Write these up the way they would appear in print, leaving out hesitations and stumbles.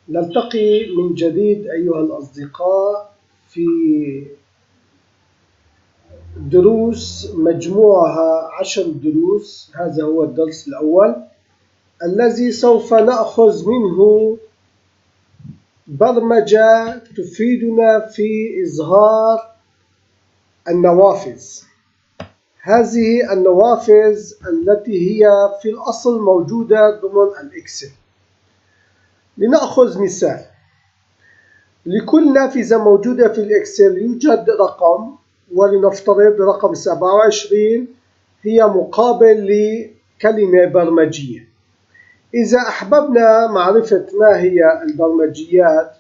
نلتقي من جديد أيها الأصدقاء في دروس مجموعها 10 دروس. هذا هو الدرس الأول الذي سوف نأخذ منه برمجة تفيدنا في إظهار النوافذ. هذه النوافذ التي هي في الأصل موجودة ضمن الإكسل. لنأخذ مثال، لكل نافذة موجودة في الإكسل يوجد رقم، ولنفترض رقم 27 هي مقابل لكلمة برمجية. إذا أحببنا معرفة ما هي البرمجيات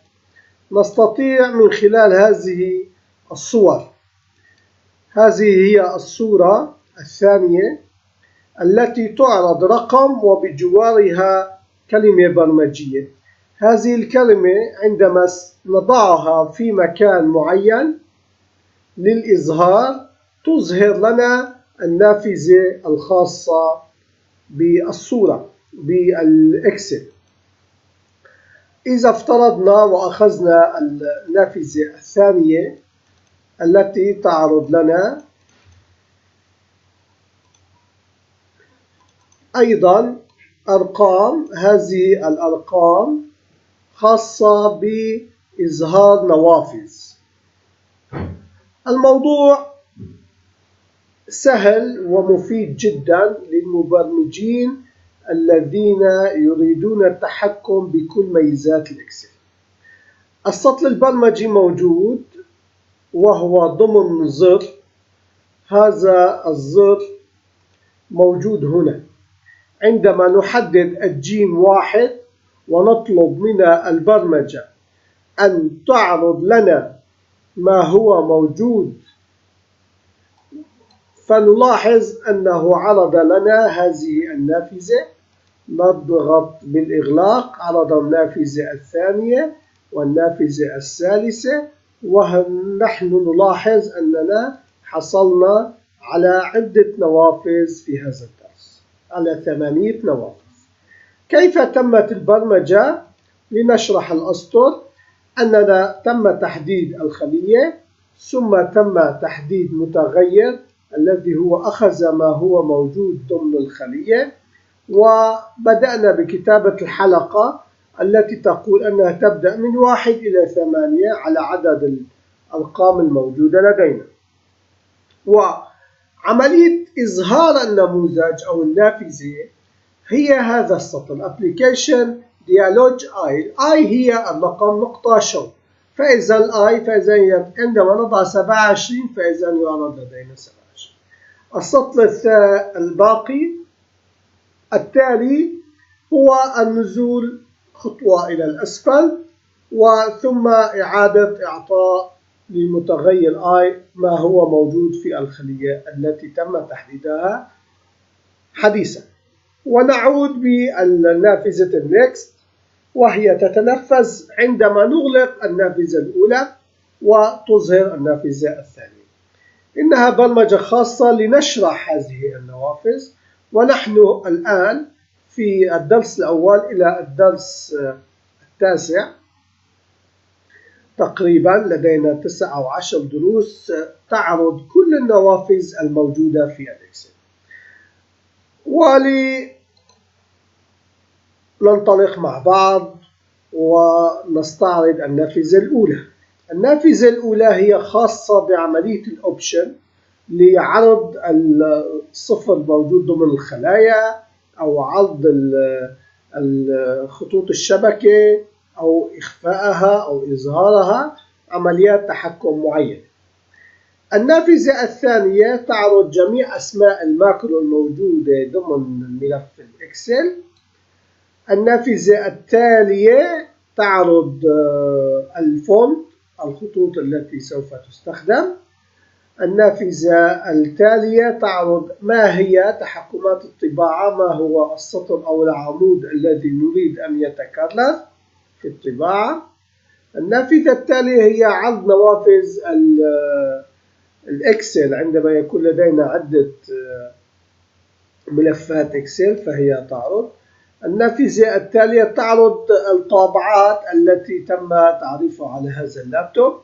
نستطيع من خلال هذه الصور. هذه هي الصورة الثانية التي تعرض رقم وبجوارها كلمة برمجية. هذه الكلمة عندما نضعها في مكان معين للإظهار تظهر لنا النافذة الخاصة بالصورة بالإكسل. إذا افترضنا وأخذنا النافذة الثانية التي تعرض لنا أيضا أرقام، هذه الأرقام خاصة بإظهار نوافذ. الموضوع سهل ومفيد جدا للمبرمجين الذين يريدون التحكم بكل ميزات الإكسل. السطل البرمجي موجود وهو ضمن زر. هذا الزر موجود هنا. عندما نحدد الجيم 1 ونطلب من البرمجة أن تعرض لنا ما هو موجود، فنلاحظ أنه عرض لنا هذه النافذة. نضغط بالإغلاق، عرض النافذة الثانية والنافذة الثالثة، ونحن نلاحظ أننا حصلنا على عدة نوافذ في هذا الدرس، على 8 نوافذ. كيف تمت البرمجة؟ لنشرح الأسطر. أننا تم تحديد الخلية، ثم تم تحديد متغير الذي هو أخذ ما هو موجود ضمن الخلية، وبدأنا بكتابة الحلقة التي تقول أنها تبدأ من 1 إلى 8 على عدد الأرقام الموجودة لدينا. وعملية إظهار النموذج أو النافذة هي هذا السطر Application Dialog I هي الرقم نقطة شو. فإذا الآي عندما نضع 27 فإذا يعرض لدينا 27. السطر الباقي التالي هو النزول خطوة إلى الأسفل، وثم إعادة إعطاء للمتغير I ما هو موجود في الخلية التي تم تحديدها حديثا. ونعود بالنافذة Next، وهي تتنفذ عندما نغلق النافذة الأولى وتظهر النافذة الثانية. إنها برمجة خاصة لنشرح هذه النوافذ. ونحن الآن في الدرس الأول إلى الدرس التاسع تقريبا. لدينا 9 أو 10 دروس تعرض كل النوافذ الموجودة في الإكسل. ولننطلق مع بعض ونستعرض النافذة الأولى. النافذة الأولى هي خاصة بعملية الأوبشن لعرض الصفر الموجود ضمن الخلايا، أو عرض خطوط الشبكة، أو إخفائها أو إظهارها، عمليات تحكم معينة. النافذة الثانية تعرض جميع أسماء الماكرو الموجودة ضمن ملف الإكسل. النافذة التالية تعرض الفونت، الخطوط التي سوف تستخدم. النافذة التالية تعرض ما هي تحكمات الطباعة، ما هو السطر أو العمود الذي نريد أن يتكرر في الطباعة. النافذة التالية هي عرض نوافذ الإكسل. عندما يكون لدينا عدة ملفات إكسل فهي تعرض. النافذة التالية تعرض الطابعات التي تم تعريفها على هذا اللابتوب.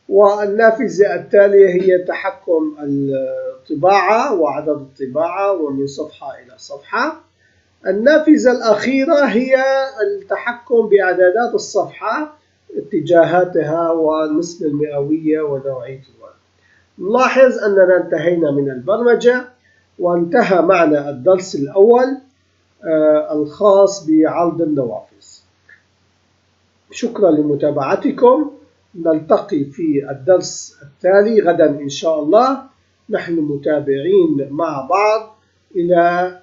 والنافذة التالية هي تحكم الطباعة وعدد الطباعة ومن صفحة إلى صفحة. النافذة الأخيرة هي التحكم بإعدادات الصفحة، اتجاهاتها والنسبة المئوية ونوعية الورق. نلاحظ أننا انتهينا من البرمجة وانتهى معنا الدرس الأول الخاص بعرض النوافذ. شكرا لمتابعتكم، نلتقي في الدرس التالي غدا إن شاء الله. نحن متابعين مع بعض إلى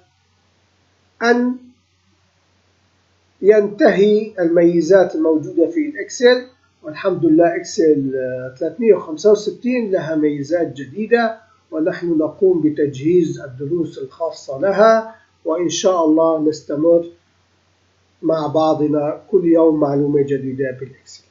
أن ينتهي الميزات الموجودة في الإكسل، والحمد لله إكسل 365 لها ميزات جديدة، ونحن نقوم بتجهيز الدروس الخاصة لها، وإن شاء الله نستمر مع بعضنا كل يوم معلومة جديدة بالإكسل.